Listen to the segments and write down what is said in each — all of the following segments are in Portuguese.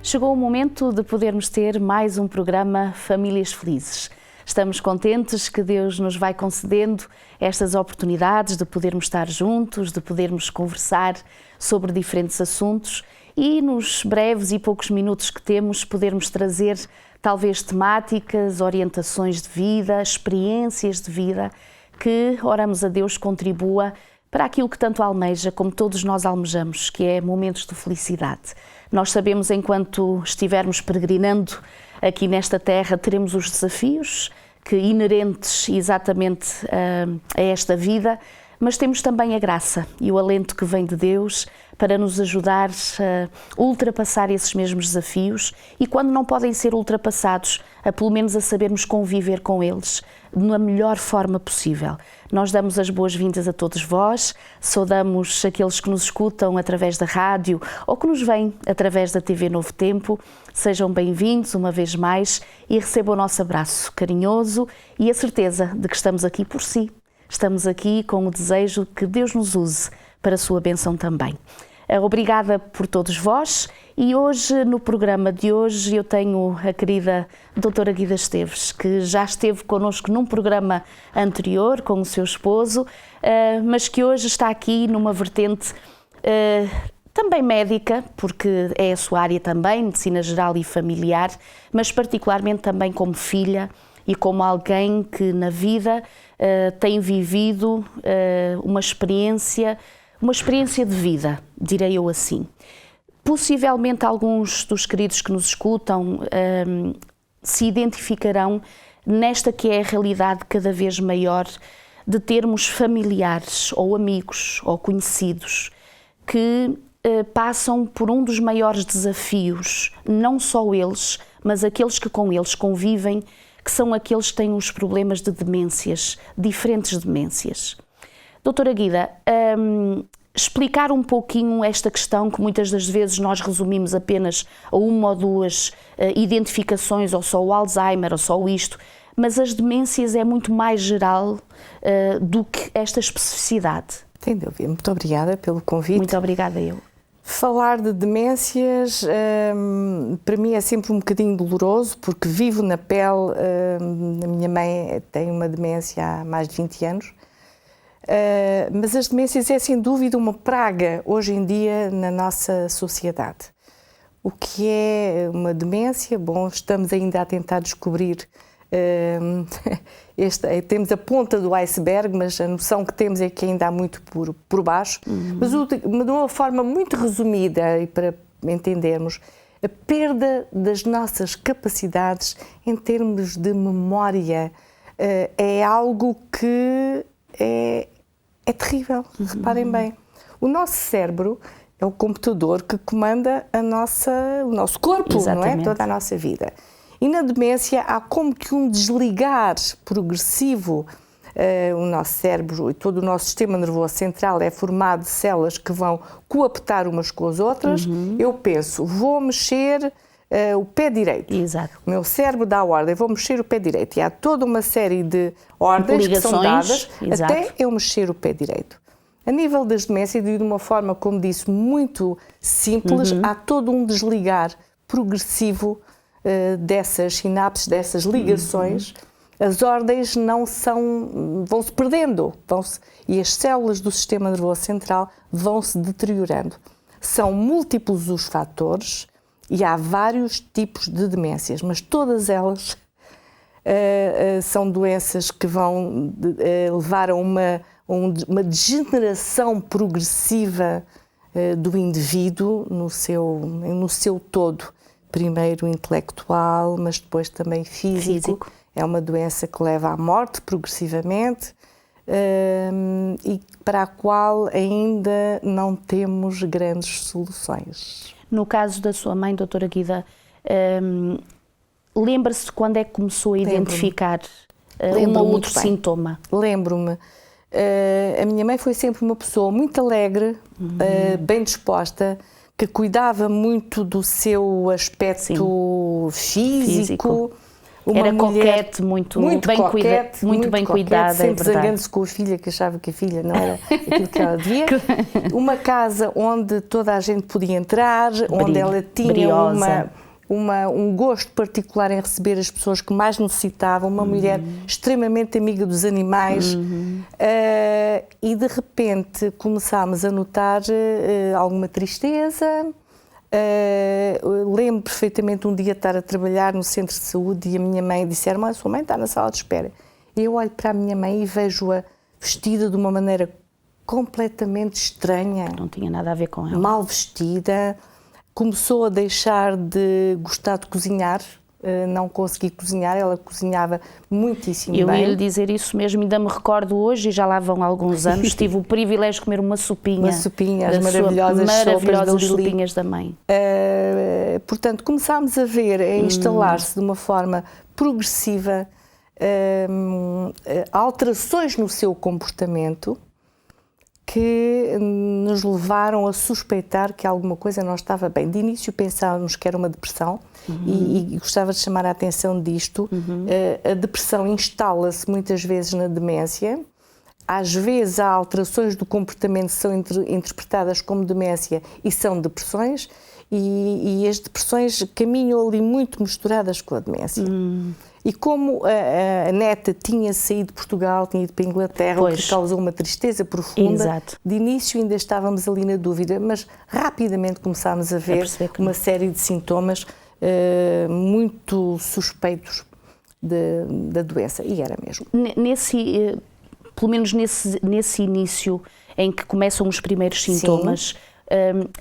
Chegou o momento de podermos ter mais um programa Famílias Felizes. Estamos contentes que Deus nos vai concedendo estas oportunidades de podermos estar juntos, de podermos conversar sobre diferentes assuntos e nos breves e poucos minutos que temos podermos trazer talvez temáticas, orientações de vida, experiências de vida que, oramos a Deus, contribua para aquilo que tanto almeja, como todos nós almejamos, que é momentos de felicidade. Nós sabemos, enquanto estivermos peregrinando aqui nesta terra, teremos os desafios que inerentes exatamente a esta vida, mas temos também a graça e o alento que vem de Deus para nos ajudar a ultrapassar esses mesmos desafios e, quando não podem ser ultrapassados, a pelo menos a sabermos conviver com eles da melhor forma possível. Nós damos as boas-vindas a todos vós, saudamos aqueles que nos escutam através da rádio ou que nos veem através da TV Novo Tempo. Sejam bem-vindos uma vez mais e recebam o nosso abraço carinhoso e a certeza de que estamos aqui por si. Estamos aqui com o desejo que Deus nos use para a sua bênção também. Obrigada por todos vós e hoje, no programa de hoje, eu tenho a querida doutora Guida Esteves, que já esteve connosco num programa anterior com o seu esposo, mas que hoje está aqui numa vertente também médica, porque é a sua área também, medicina geral e familiar, mas particularmente também como filha e como alguém que na vida tem vivido uma experiência de vida, direi eu assim. Possivelmente alguns dos queridos que nos escutam se identificarão nesta que é a realidade cada vez maior de termos familiares ou amigos ou conhecidos que passam por um dos maiores desafios, não só eles, mas aqueles que com eles convivem, que são aqueles que têm os problemas de demências, diferentes demências. Doutora Guida, explicar um pouquinho esta questão que muitas das vezes nós resumimos apenas a uma ou duas identificações, ou só o Alzheimer, ou só isto, mas as demências é muito mais geral do que esta especificidade. Sem dúvida. Muito obrigada pelo convite. Muito obrigada eu. Falar de demências, para mim é sempre um bocadinho doloroso, porque vivo na pele. A minha mãe tem uma demência há mais de 20 anos, mas as demências é sem dúvida uma praga hoje em dia na nossa sociedade. O que é uma demência? Bom, estamos ainda a tentar descobrir. Temos a ponta do iceberg, mas a noção que temos é que ainda há muito por baixo. Mas de uma forma muito resumida, e para entendermos, a perda das nossas capacidades em termos de memória é algo que é terrível. Reparem bem, o nosso cérebro é o computador que comanda o nosso corpo, não é? Toda a nossa vida. E na demência há como que um desligar progressivo. O nosso cérebro e todo o nosso sistema nervoso central é formado de células que vão coaptar umas com as outras. Eu penso, vou mexer o pé direito. Exato. O meu cérebro dá a ordem, vou mexer o pé direito. E há toda uma série de ordens que são dadas até eu mexer o pé direito. A nível das demências, de uma forma, como disse, muito simples, há todo um desligar progressivo dessas sinapses, dessas ligações. As ordens vão-se perdendo, e as células do sistema nervoso central vão-se deteriorando. São múltiplos os fatores e há vários tipos de demências, mas todas elas são doenças que vão levar a uma degeneração progressiva do indivíduo no seu todo. Primeiro intelectual, mas depois também físico. É uma doença que leva à morte progressivamente e para a qual ainda não temos grandes soluções. No caso da sua mãe, doutora Guida, lembra-se de quando é que começou a identificar um ou outro sintoma? Lembro-me. A minha mãe foi sempre uma pessoa muito alegre, bem disposta, que cuidava muito do seu aspecto físico. Era coquete, muito bem cuidada, sempre zangando-se com a filha, que achava que a filha não era aquilo que ela devia. Uma casa onde toda a gente podia entrar, onde ela tinha um gosto particular em receber as pessoas que mais necessitavam, uma mulher extremamente amiga dos animais, e de repente começámos a notar alguma tristeza. Lembro perfeitamente um dia estar a trabalhar no centro de saúde e a minha mãe disser-me: a sua mãe está na sala de espera. E eu olho para a minha mãe e vejo-a vestida de uma maneira completamente estranha. Não tinha nada a ver com ela. Mal vestida. Começou a deixar de gostar de cozinhar, não consegui cozinhar, ela cozinhava muitíssimo bem. Eu ia lhe dizer isso mesmo, ainda me recordo hoje, e já lá vão alguns anos, tive o privilégio de comer uma sopinha. Uma sopinha, as maravilhosas sopinhas da mãe. Portanto, começámos a ver, a instalar-se de uma forma progressiva, alterações no seu comportamento, que nos levaram a suspeitar que alguma coisa não estava bem. De início pensávamos que era uma depressão e gostava de chamar a atenção disto. A depressão instala-se muitas vezes na demência. Às vezes há alterações do comportamento que são interpretadas como demência e são depressões, e as depressões caminham ali muito misturadas com a demência. E como a neta tinha saído de Portugal, tinha ido para a Inglaterra, o que causou uma tristeza profunda, Exato. De início ainda estávamos ali na dúvida, mas rapidamente começámos a ver uma série de sintomas muito suspeitos da doença, e era mesmo. Pelo menos nesse início em que começam os primeiros sintomas,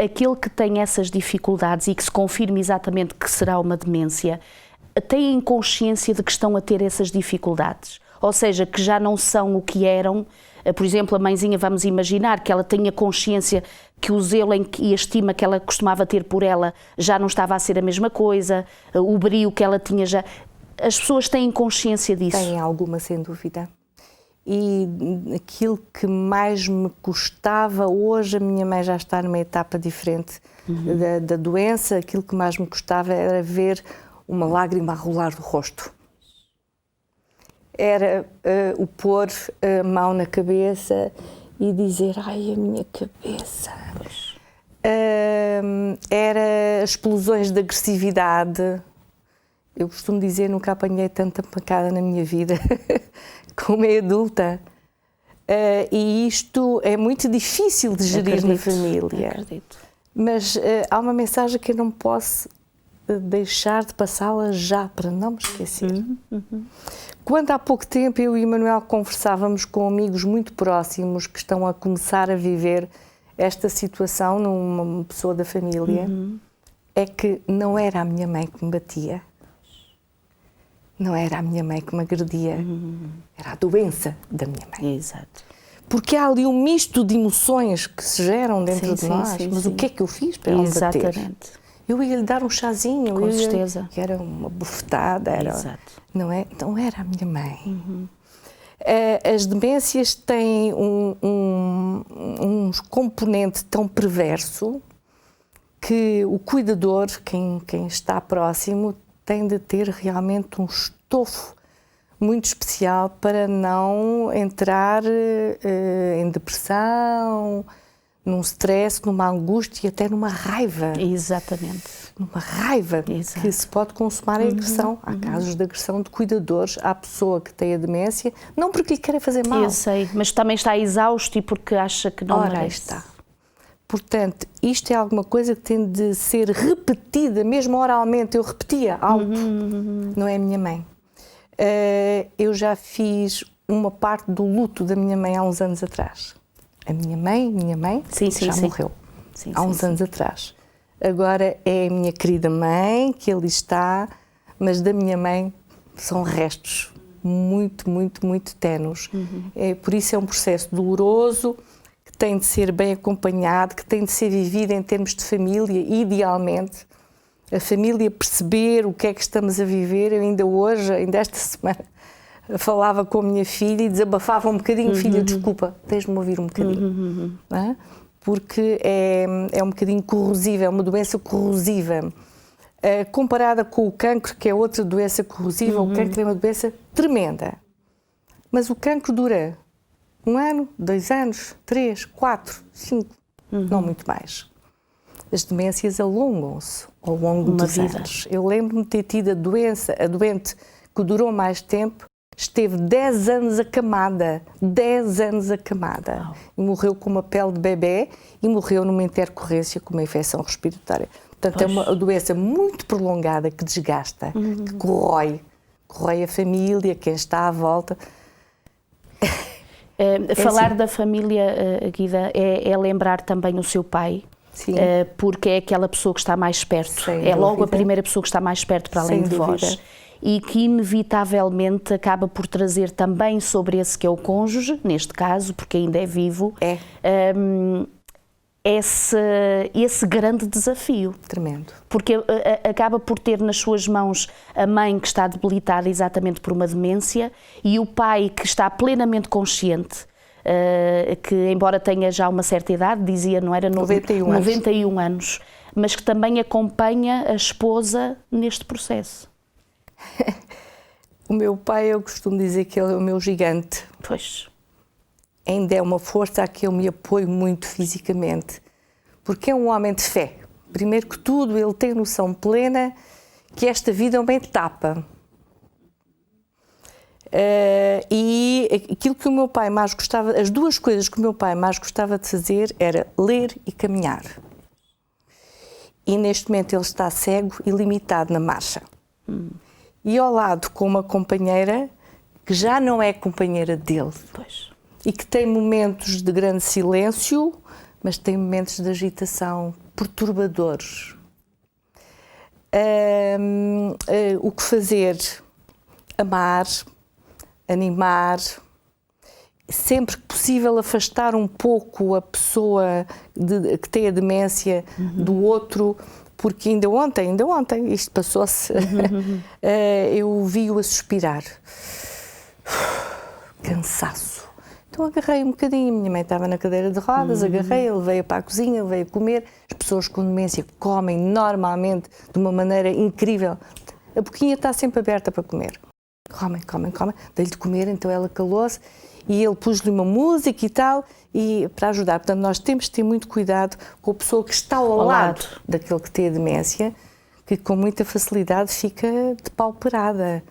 aquele que tem essas dificuldades e que se confirma exatamente que será uma demência, têm consciência de que estão a ter essas dificuldades, ou seja, que já não são o que eram. Por exemplo, a mãezinha, vamos imaginar que ela tenha consciência que o zelo e a estima que ela costumava ter por ela já não estava a ser a mesma coisa, o brio que ela tinha já... As pessoas têm consciência disso? Têm alguma, sem dúvida. E aquilo que mais me custava, hoje a minha mãe já está numa etapa diferente da doença, aquilo que mais me custava era ver uma lágrima a rolar do rosto. Era o pôr a mão na cabeça e dizer: ai, a minha cabeça. Era explosões de agressividade. Eu costumo dizer, nunca apanhei tanta pancada na minha vida como é adulta. E isto é muito difícil de gerir na família. Acredito. Mas há uma mensagem que eu não posso deixar de passá-la já, para não me esquecer. Quando há pouco tempo eu e o Manuel conversávamos com amigos muito próximos que estão a começar a viver esta situação numa pessoa da família, é que não era a minha mãe que me batia, não era a minha mãe que me agredia, era a doença da minha mãe. Exato. Porque há ali um misto de emoções que se geram dentro de nós, mas o que é que eu fiz para ela me bater? Exatamente. Eu ia lhe dar um chazinho, com certeza. Que era uma bufetada, não é? Então era a minha mãe. As demências têm um componente tão perverso que o cuidador, quem está próximo, tem de ter realmente um estofo muito especial para não entrar em depressão, num stress, numa angústia e até numa raiva. Exatamente. Numa raiva. Exato. Que se pode consumar a agressão. Há casos de agressão de cuidadores à pessoa que tem a demência, não porque lhe queira fazer mal. Eu sei, mas também está exausto e porque acha que não merece. Ora, está. Portanto, isto é alguma coisa que tem de ser repetida, mesmo oralmente. Eu repetia alto. Não é a minha mãe. Eu já fiz uma parte do luto da minha mãe há uns anos atrás. A minha mãe já morreu há uns anos atrás. Agora é a minha querida mãe que ali está, mas da minha mãe são restos muito, muito, muito ténues. Por isso é um processo doloroso, que tem de ser bem acompanhado, que tem de ser vivido em termos de família, idealmente. A família perceber o que é que estamos a viver. Eu ainda esta semana, falava com a minha filha e desabafava um bocadinho. Filha, desculpa, tens-me ouvir um bocadinho. Não é? Porque é um bocadinho corrosiva, é uma doença corrosiva. comparada com o cancro, que é outra doença corrosiva. O cancro é uma doença tremenda. Mas o cancro dura 1 ano, 2 anos, 3, 4, 5, não muito mais. As demências alongam-se ao longo dos anos. Eu lembro-me de ter tido a doente que durou mais tempo, esteve 10 anos acamada, 10 anos acamada, e morreu com uma pele de bebê e morreu numa intercorrência com uma infecção respiratória. Portanto, é uma doença muito prolongada que desgasta, que corrói a família, quem está à volta. Falar assim da família, Guida, é lembrar também o seu pai. Sim. Porque é aquela pessoa que está mais perto, Sem é logo dúvida. a primeira pessoa que está mais perto para além de vós, e que inevitavelmente acaba por trazer também sobre esse que é o cônjuge, neste caso, porque ainda é vivo, esse grande desafio. Tremendo. Porque acaba por ter nas suas mãos a mãe que está debilitada exatamente por uma demência e o pai que está plenamente consciente, que embora tenha já uma certa idade, dizia, não era 91 anos, mas que também acompanha a esposa neste processo. O meu pai, eu costumo dizer que ele é o meu gigante. Pois. Ainda é uma força a que eu me apoio muito fisicamente, porque é um homem de fé. Primeiro que tudo, ele tem noção plena que esta vida é uma etapa. E aquilo que o meu pai mais gostava, as duas coisas que o meu pai mais gostava de fazer era ler e caminhar. E neste momento ele está cego e limitado na marcha. E ao lado com uma companheira que já não é companheira dele. Pois. E que tem momentos de grande silêncio, mas tem momentos de agitação perturbadores. O que fazer? Amar, animar, sempre que possível afastar um pouco a pessoa que tem a demência do outro, porque ainda ontem, isto passou-se, eu vi-o a suspirar. Cansaço. Então agarrei um bocadinho, minha mãe estava na cadeira de rodas, agarrei, ele veio para a cozinha, ele veio comer. As pessoas com demência comem normalmente de uma maneira incrível. A boquinha está sempre aberta para comer. Comem, dei-lhe de comer, então ela calou-se e ele pôs-lhe uma música e tal, e para ajudar. Portanto, nós temos de ter muito cuidado com a pessoa que está ao lado daquele que tem a demência, que com muita facilidade fica depauperada.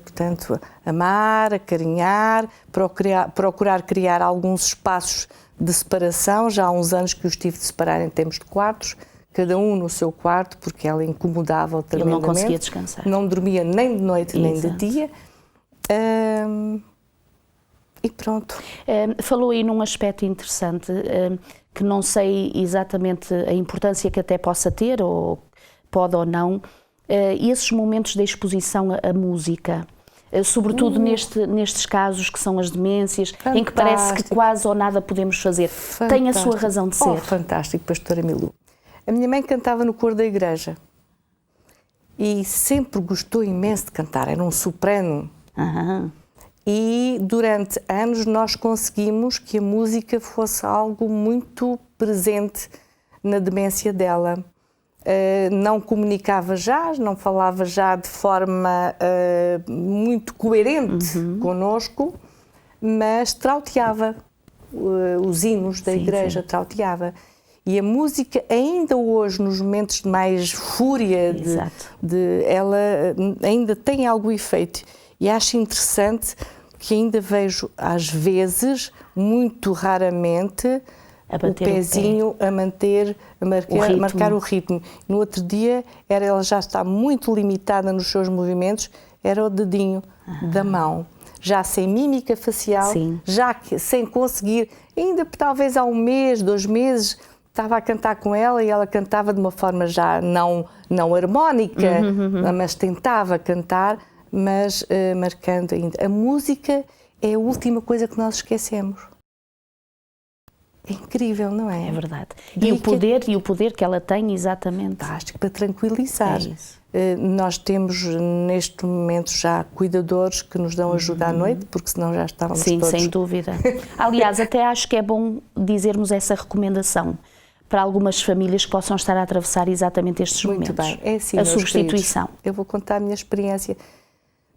Portanto, amar, acarinhar, procurar criar alguns espaços de separação. Já há uns anos que os tive de separar em termos de quartos, cada um no seu quarto, porque ela incomodava tremendamente. Ele não conseguia descansar. Não dormia nem de noite, nem de dia. E pronto. Falou aí num aspecto interessante, que não sei exatamente a importância que até possa ter, ou pode ou não, esses momentos de exposição à música, sobretudo nestes casos que são as demências, fantástico. Em que parece que quase ou nada podemos fazer. Fantástico. Tem a sua razão de ser. Fantástico, pastora Milu. A minha mãe cantava no coro da igreja e sempre gostou imenso de cantar, era um soprano. E durante anos nós conseguimos que a música fosse algo muito presente na demência dela. Não comunicava já, não falava já de forma muito coerente connosco, mas trauteava os hinos da igreja, trauteava. E a música, ainda hoje, nos momentos de mais fúria, ela ainda tem algum efeito. E acho interessante que ainda vejo, às vezes, muito raramente, o pezinho a marcar o ritmo. No outro dia, ela já está muito limitada nos seus movimentos, era o dedinho da mão. Já sem mímica facial, já sem conseguir, ainda talvez há 1 mês, 2 meses, estava a cantar com ela e ela cantava de uma forma já não harmónica, mas tentava cantar, mas marcando ainda. A música é a última coisa que nós esquecemos. É incrível, não é? É verdade. E o poder que ela tem, exatamente. Fantástico, para tranquilizar. É isso. Nós temos, neste momento, já cuidadores que nos dão ajuda à noite, porque senão já estávamos todos... Sim, sem dúvida. Aliás, até acho que é bom dizermos essa recomendação, para algumas famílias que possam estar a atravessar exatamente estes momentos. Muito bem, é assim, a substituição. Queridos, eu vou contar a minha experiência.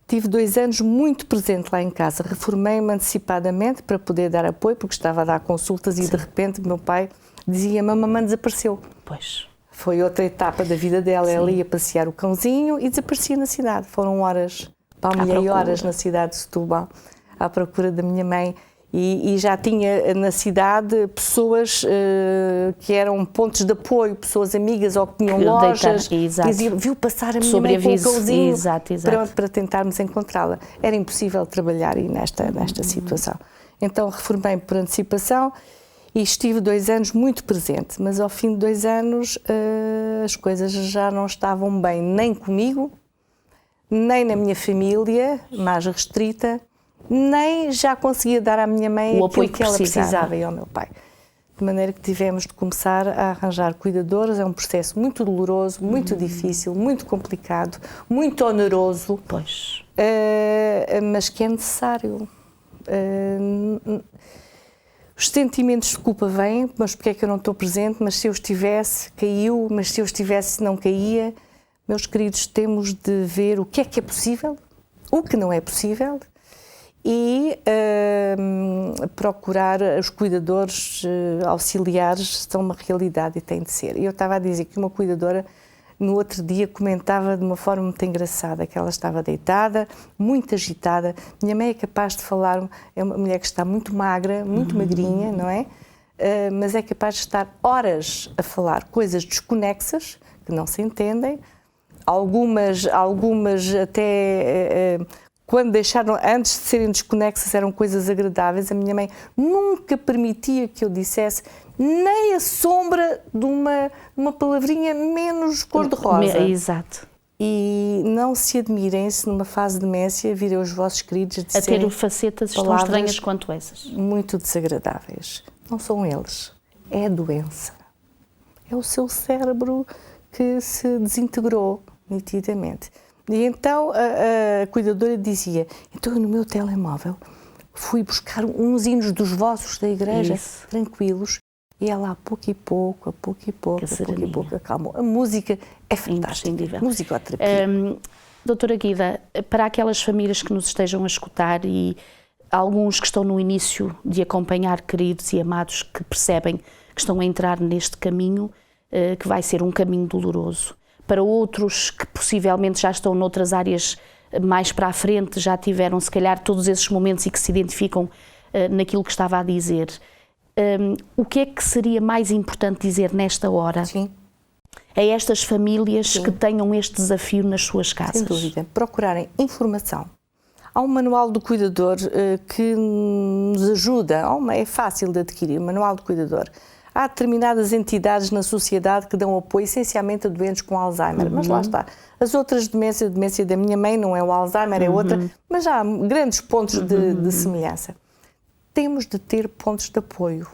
Tive 2 anos muito presente lá em casa, reformei-me antecipadamente para poder dar apoio, porque estava a dar consultas e de repente meu pai dizia-me: a mamãe desapareceu. Pois. Foi outra etapa da vida dela, ela ia passear o cãozinho e desaparecia na cidade. Foram horas, palmilhei horas na cidade de Setúbal, à procura da minha mãe. E já tinha na cidade pessoas que eram pontos de apoio, pessoas amigas ou que tinham lojas, que diziam: viu passar a minha mãe com o cãozinho, para tentarmos encontrá-la. Era impossível trabalhar aí nesta situação. Então reformei-me por antecipação e estive 2 anos muito presente, mas ao fim de 2 anos as coisas já não estavam bem, nem comigo, nem na minha família, mais restrita, nem já conseguia dar à minha mãe aquilo que ela precisava e ao meu pai. De maneira que tivemos de começar a arranjar cuidadores. É um processo muito doloroso, muito difícil, muito complicado, muito oneroso, mas que é necessário. Os sentimentos de culpa vêm, mas porque é que eu não estou presente? Mas se eu estivesse, caiu, mas se eu estivesse, não caía. Meus queridos, temos de ver o que é possível, o que não é possível, e procurar os cuidadores auxiliares. São uma realidade e tem de ser. E eu estava a dizer que uma cuidadora no outro dia comentava de uma forma muito engraçada que ela estava deitada, muito agitada. Minha mãe é capaz de falar, é uma mulher que está muito magra, muito magrinha, não é? Mas é capaz de estar horas a falar coisas desconexas, que não se entendem, algumas até... Quando deixaram, antes de serem desconexas, eram coisas agradáveis. A minha mãe nunca permitia que eu dissesse nem a sombra de uma palavrinha menos cor-de-rosa. Exato. E não se admirem se numa fase de demência virem os vossos queridos a ter facetas tão estranhas quanto essas. Muito desagradáveis. Não são eles, é a doença. É o seu cérebro que se desintegrou nitidamente. E então a cuidadora dizia: então eu no meu telemóvel fui buscar uns hinos dos vossos da igreja, tranquilos, e ela a pouco e pouco, acalmou. A música é fantástica, musicoterapia. Doutora Guida, para aquelas famílias que nos estejam a escutar e alguns que estão no início de acompanhar queridos e amados que percebem que estão a entrar neste caminho, que vai ser um caminho doloroso, para outros que possivelmente já estão noutras áreas mais para a frente, já tiveram se calhar todos esses momentos e que se identificam naquilo que estava a dizer, o que é que seria mais importante dizer nesta hora a estas famílias que tenham este desafio nas suas casas? Sem dúvida, procurarem informação. Há um manual do cuidador que nos ajuda, é fácil de adquirir, o manual do cuidador. Há determinadas entidades na sociedade que dão apoio essencialmente a doentes com Alzheimer, mas lá está. As outras demências, a demência da minha mãe não é o Alzheimer, é outra, mas há grandes pontos de semelhança. Temos de ter pontos de apoio.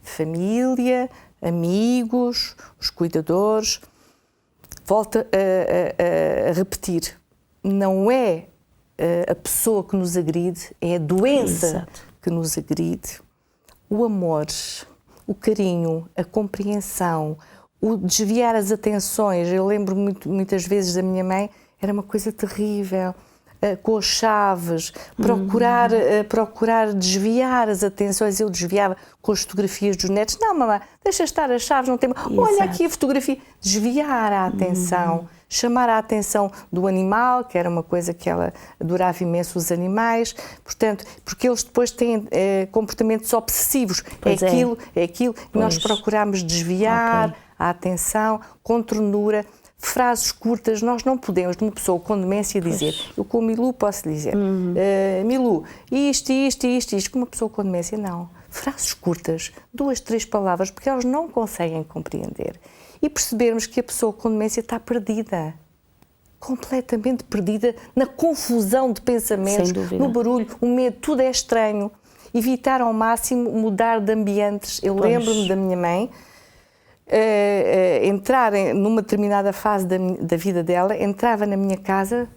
Família, amigos, os cuidadores. Volto a repetir, não é a pessoa que nos agride, é a doença que nos agride. O amor, o carinho, a compreensão, o desviar as atenções. Eu lembro muitas vezes da minha mãe, era uma coisa terrível, com as chaves, procurar desviar as atenções. Eu desviava com as fotografias dos netos. Não, mamãe, deixa estar as chaves, não tem... Olha aqui a fotografia. Desviar a atenção, chamar a atenção do animal, que era uma coisa que ela adorava imenso, os animais, portanto, porque eles depois têm comportamentos obsessivos. É aquilo, e nós procuramos desviar a atenção com ternura. Frases curtas, nós não podemos, de uma pessoa com demência, dizer, eu com o Milu posso dizer, Milu, isto, com uma pessoa com demência, não. Frases curtas, 2, 3 palavras, porque elas não conseguem compreender. E percebermos que a pessoa com demência está perdida, completamente perdida, na confusão de pensamentos, no barulho, o medo, tudo é estranho. Evitar ao máximo mudar de ambientes. Eu lembro-me da minha mãe, entrar numa determinada fase da vida dela, entrava na minha casa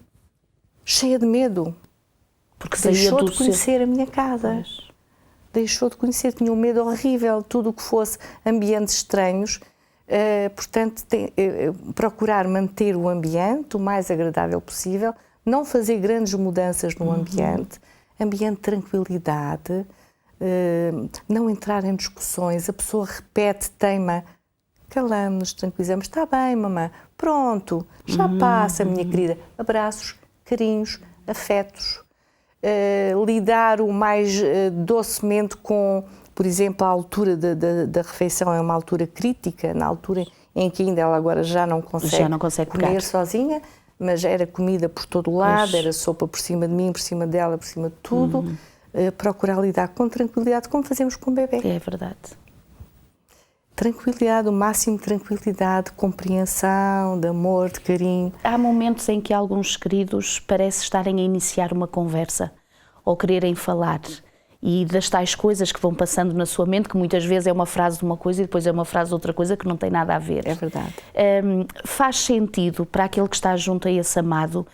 cheia de medo, porque deixou de conhecer a minha casa, deixou de conhecer, tinha um medo horrível, tudo o que fosse ambientes estranhos. Portanto, procurar manter o ambiente o mais agradável possível, não fazer grandes mudanças no ambiente de tranquilidade, não entrar em discussões, a pessoa repete, teima, calamos-nos, tranquilizamos, está bem, mamãe, pronto, já passa, minha querida. Abraços, carinhos, afetos, lidar o mais docemente com, por exemplo, a altura da refeição é uma altura crítica, na altura em que ainda ela agora já não consegue comer sozinha, mas era comida por todo o lado, era sopa por cima de mim, por cima dela, por cima de tudo. Procurar lidar com tranquilidade, como fazemos com o bebê. É verdade. Tranquilidade, o máximo de tranquilidade, compreensão, de amor, de carinho. Há momentos em que alguns queridos parecem estarem a iniciar uma conversa ou quererem falar, e das tais coisas que vão passando na sua mente, que muitas vezes é uma frase de uma coisa e depois é uma frase de outra coisa que não tem nada a ver. É verdade. Faz sentido para aquele que está junto a esse amado,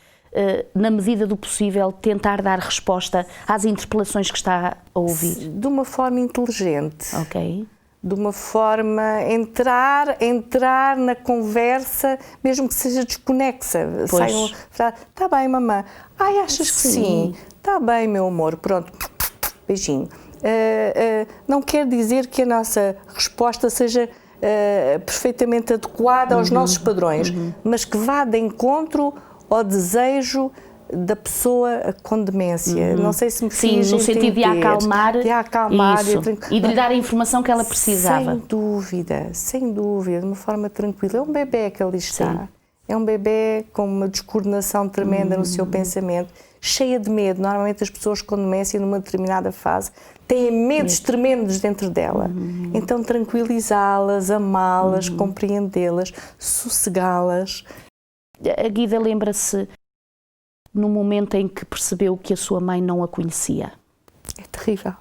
na medida do possível, tentar dar resposta às interpelações que está a ouvir? De uma forma inteligente. Ok. De uma forma, entrar na conversa, mesmo que seja desconexa. Está bem, mamãe. Ai, achas que sim? Está bem, meu amor. Pronto, beijinho. Não quer dizer que a nossa resposta seja perfeitamente adequada aos nossos padrões, mas que vá de encontro ao desejo da pessoa com demência. Não sei se me fiz no sentido de a acalmar, isso, e de lhe dar a informação que ela precisava. Sem dúvida, de uma forma tranquila. É um bebê que ali está. Sim. É um bebê com uma descoordenação tremenda no seu pensamento, cheia de medo. Normalmente as pessoas com demência, numa determinada fase, têm medos tremendos dentro dela. Então tranquilizá-las, amá-las, compreendê-las, sossegá-las. A Guida lembra-se no momento em que percebeu que a sua mãe não a conhecia. É terrível.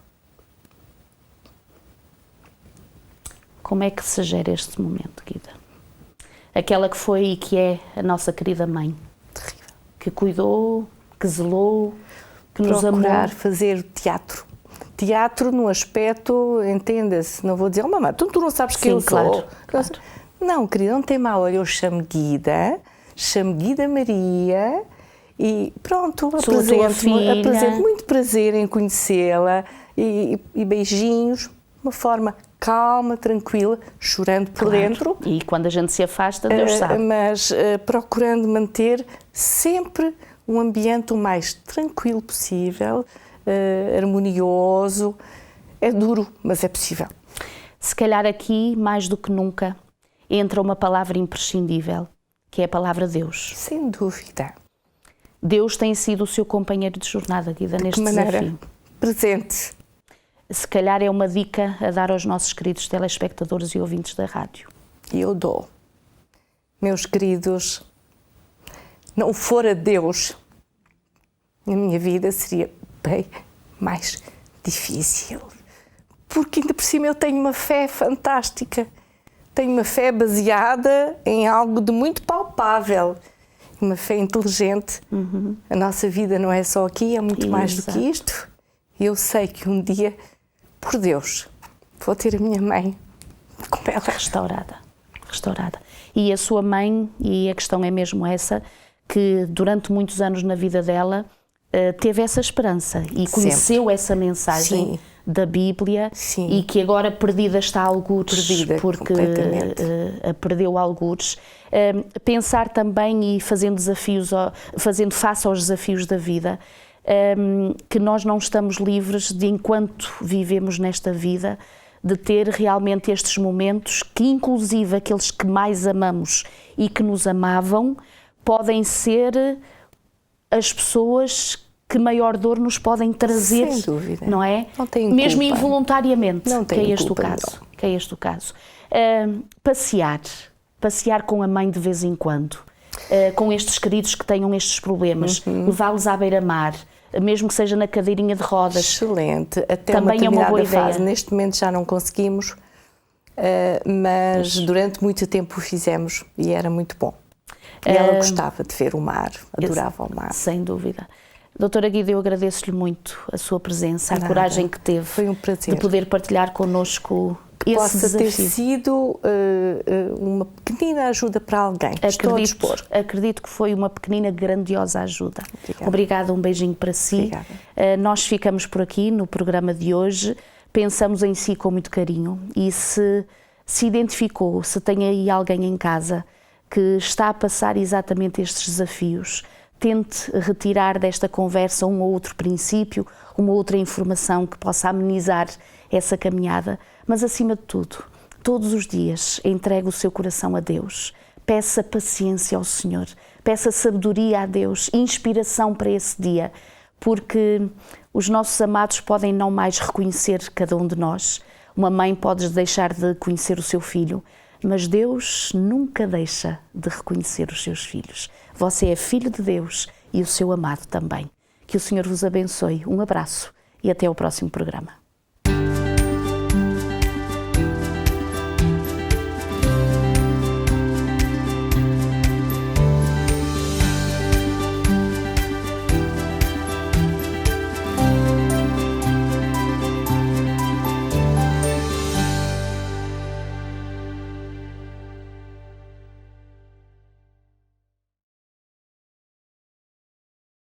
Como é que se gera este momento, Guida? Aquela que foi e que é a nossa querida mãe. Terrível. Que cuidou, que zelou, que nos amou. Procurar fazer teatro. Teatro no aspecto, entenda-se, não vou dizer, mamãe, tu não sabes quem eu sou. Claro. Não, querida, não tem mal, eu chamo Guida Maria e pronto, apresento muito prazer em conhecê-la e beijinhos, uma forma calma, tranquila, chorando por dentro. E quando a gente se afasta, Deus sabe. Mas procurando manter sempre um ambiente o mais tranquilo possível, harmonioso. É duro, mas é possível. Se calhar aqui, mais do que nunca, entra uma palavra imprescindível, que é a palavra Deus. Sem dúvida. Deus tem sido o seu companheiro de jornada, Guida, neste desafio. Presente. Se calhar é uma dica a dar aos nossos queridos telespectadores e ouvintes da rádio. E eu dou. Meus queridos, não fora Deus, a minha vida seria bem mais difícil. Porque ainda por cima eu tenho uma fé fantástica. Tenho uma fé baseada em algo de muito palpável. Uma fé inteligente. A nossa vida não é só aqui, é muito mais do que isto. E eu sei que um dia, por Deus, vou ter a minha mãe como ela. Restaurada. E a sua mãe, e a questão é mesmo essa, que durante muitos anos na vida dela teve essa esperança e conheceu essa mensagem da Bíblia e que agora perdida está algures, porque a perdeu algures. Pensar também e fazendo face aos desafios da vida, que nós não estamos livres de, enquanto vivemos nesta vida, de ter realmente estes momentos que, inclusive, aqueles que mais amamos e que nos amavam, podem ser as pessoas que maior dor nos podem trazer. Sem dúvida. Não é? Não tem mesmo culpa. Involuntariamente, não tem que é este culpa, o caso. Que é este o caso. Passear com a mãe de vez em quando, com estes queridos que tenham estes problemas, levá-los à beira-mar, mesmo que seja na cadeirinha de rodas. Excelente. Até também uma é uma boa fase. ideia. Neste momento já não conseguimos, mas durante muito tempo o fizemos e era muito bom. E ela gostava de ver o mar, adorava o mar. Sem dúvida. Doutora Guida, eu agradeço-lhe muito a sua presença, a coragem que teve. Foi um prazer. De poder partilhar connosco esse possa desafio. ter sido uma pequenina ajuda para alguém. Estou a dispor. Acredito que foi uma pequenina, grandiosa ajuda. Obrigada, um beijinho para si. Nós ficamos por aqui no programa de hoje. Pensamos em si com muito carinho e se identificou, se tem aí alguém em casa que está a passar exatamente estes desafios, tente retirar desta conversa um ou outro princípio, uma outra informação que possa amenizar essa caminhada, mas acima de tudo, todos os dias entregue o seu coração a Deus, peça paciência ao Senhor, peça sabedoria a Deus, inspiração para esse dia, porque os nossos amados podem não mais reconhecer cada um de nós, uma mãe pode deixar de conhecer o seu filho, mas Deus nunca deixa de reconhecer os seus filhos. Você é filho de Deus e o seu amado também. Que o Senhor vos abençoe. Um abraço e até ao próximo programa.